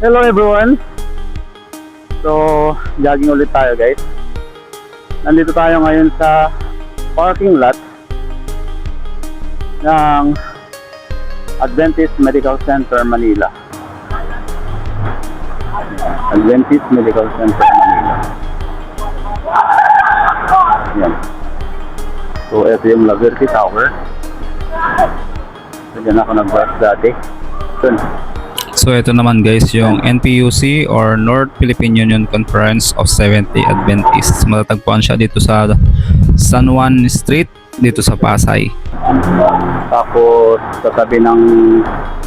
Hello everyone. So, jogging ulit tayo guys. Nandito tayo ngayon sa parking lot ng Adventist Medical Center Manila. Adventist Medical Center Manila. Yan. So, ito yung La Verde Tower. So, dyan ako nag-work dati. So ito naman guys yung NPUC or North Philippine Union Conference of Seventh-day Adventists. Matatagpuan siya dito sa San Juan Street dito sa Pasay. Tapos sa tabi ng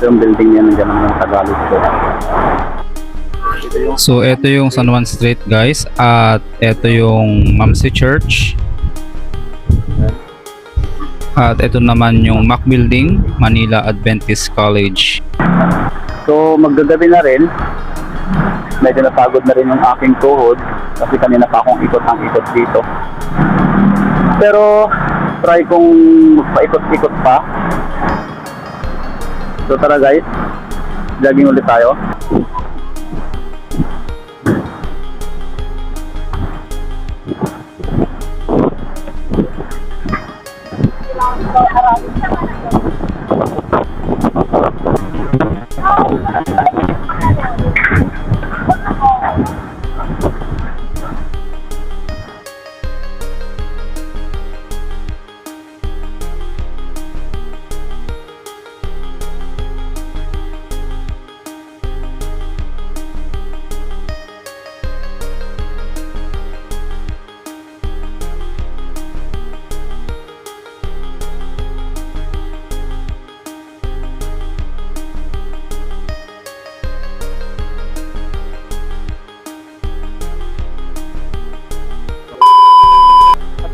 yung building niya nandiyan ng Tagalog Show. So ito yung San Juan Street guys at ito yung Mamsi Church. At ito naman yung Mac Building, Manila Adventist College. So magdagabi na rin. Medyo napagod na rin yung aking tuhod kasi kanina pa akong ikot ang ikot dito. Pero try kong magpaikot-ikot pa. So tara guys, jogging ulit tayo.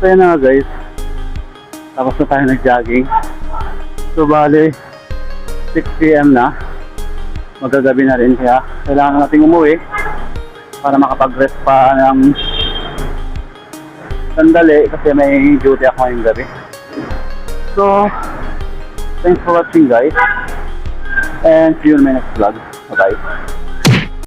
So yun na nga guys, tapos na tayo nag-jogging. So bali 6 PM na, magagabi na rin, kaya kailangan natin umuwi para makapag-rest pa ng sandali kasi may duty ako ngayong gabi. So thanks for watching guys, and see you in my next vlog. Bye bye.